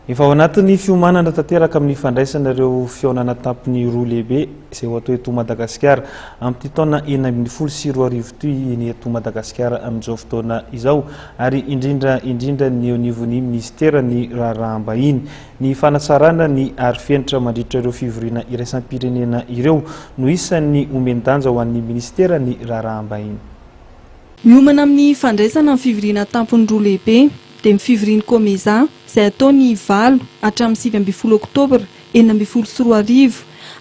Efa ao anatin'ny fiomanana tanteraka amin'ny fandraisana ireo fihaonana tampony roa lehibe izay ho atao eto Madagasikara amin'ity taona 2024 ty eny eto Madagasikara amin'izao fotoana izao, ary indrindra ny eo anivon'ny ministera ny raharaham-bahiny ny fanasarana ny arifenitra mandritra ireo fivoriana iraisam-pirenena ireo no isan'ny omendanja ho an'ny ministera ny raharaham-bahiny. Miomana amin'ny fandraisana amin'ny fivoriana tampony roa lehibe dia ny fivoriany Komeza izay ataony 8 hatramin'ny 7 Oktobra 2024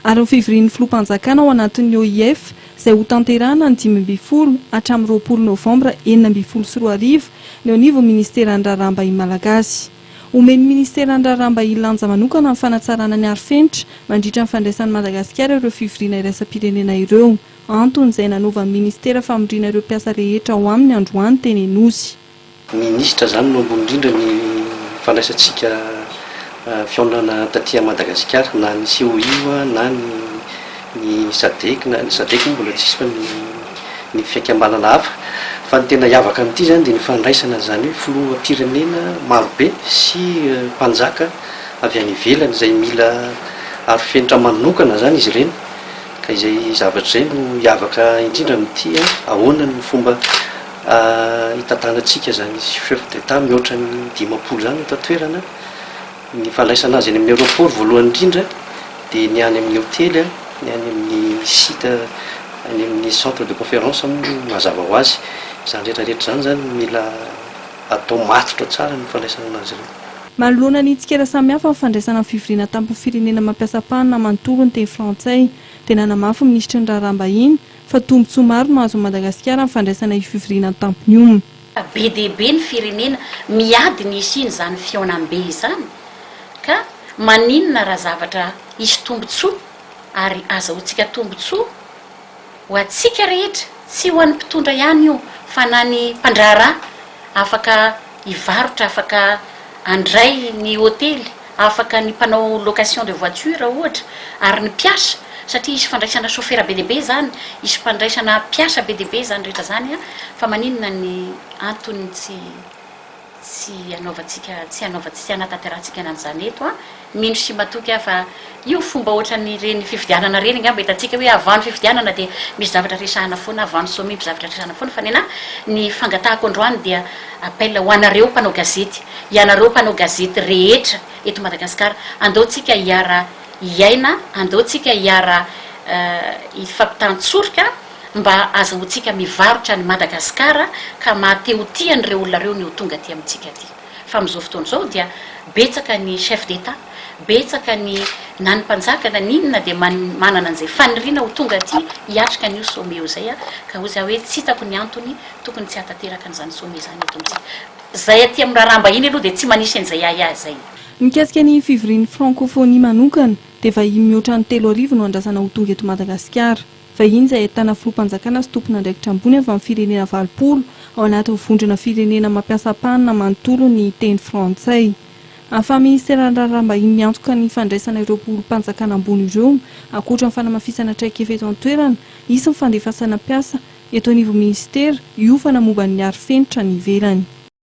ary ny fivoriany filoham-panjakana ao anatin'ny OIF izay ho tanterahana ny 5 hatramin'ny 20 Novambra 2024 ny ao anivon'ny ministeran'ny raharaham-bahiny malagasy. Omen'ny ministeran'ny raharaham-bahiny lanja manokana amin'ny fanatsarana ny arifenitra mandritra ny fandraisan'ny Madagasikara ireo fivoriana iraisam-pirenena ireo. Antony izay nanovan'ny ministera famindrina ireo mpiasa rehetra ao amin'ny androany teny Nosy. Ministra zany no ambony indrindra ny fandraisantsika fihaonana taty Madagasikara, na ny COI na ny SADC, na ny SADC mbola tsisy fa ny fiakambanana hafa, fa ny tena hiavaka amin'ity zany dia ny fandraisana zany hoe filoham-pirenena marobe sy mpanjaka avy any ivelany izay mila arifenitra manokana zany izy ireny, ka izay zavatra izay no hiavaka indrindra amin'ity ahoana ny fomba hitantanantsika zany chef d'État mihoatra ny 10 zany tatoerana ny fandraisana azy any amin'ny aéroport voalohany indrindra, dia ny any amin'ny hôtely, ny any amin'ny site, any amin'ny centre de conférence mazava ho azy. Izany rehetrarehetra zany mila atao matotra tsara ny fandraisana azy ireo. Manoloana ny tsikera samihafa amin'ny fandraisana amin'ny fivoriana tampony firenena mampiasa panina manontolo ny teny frantsay dia nanamafy ministra ny raharaham-bahiny fa tombontsoa maro no azo Madagasikara amin'ny fandraisana fivoriana tampony io. Be dia be ny firenena miady ny isiny zany fihaonam-be izany, ka maninona raha zavatra isy tombotsoa ary azahoantsika tombotsoa ho antsika rehetra, tsy ho an'ny mpitondra ihany io fa na ny mpandraharaha afaka hivarotra, afaka andray ny hôtely, afaka ny mpanao location de voiture ohatra, ary ny mpiasa, satria isy fandraisana chauffeur be dia be zany, isy fandraisana mpiasa be dia be zany rehetra zany, fa maninona ny antony tsy anatanterantsika an'izany eto mino sy matoky fa io fomba ohatran'ny reny fifidianana reny angamba hitantsika hoe avano fifidianana dia misy zavatra resahana foana, avano somi misy zavatra resahana foana, fa ny fangatahako androany dia appel ho anareo mpanao gazety, ianareo mpanao gazety rehetra eto Madagasikara, andeontsika hiara iaina, andeontsika hiara hifampitantsorika mba azahoantsika mivarotra ny Madagasikara ka matehotian'ireo olona reo ny ho tonga aty amintsika aty. Fa amin'izao fotoana izao dia betsaka ny chef d'État, betsaka ny na ny mpanjaka na ninona dia manana an'izay faniriana ho tonga aty hiatrika an'io some io zay, ka hoy za hoe tsy hitako ny antony tokony tsy hatateraka an'izany some zany eto amintsika. Zay aty amin'ny raharaham-bahiny aloha dia tsy manisy an'izay ahy zay. Mikasika ny fivorian'ny francophonie manokana dia vahiny mihoatra ny 3 no andrasana ho tonga eto Madagasikara. Vahiny izay ahitana filoham-panjakana sy tompon'andraikitra ambony avy amin'ny firenena 20 ao anatin'ny vondrona firenena mampiasa panina manontolo ny teny frantsay. Afa ministeran'ny raharaham-bahiny miantoka ny fandraisana ireo mpolo-panjakana ambony ireo, ankoatra ny fanamafisana traikefa eto an-toerana, isy ny fandefasana mpiasa eto anivon'ny ministera, io fanamomban'ny arifenitra ny ivelany.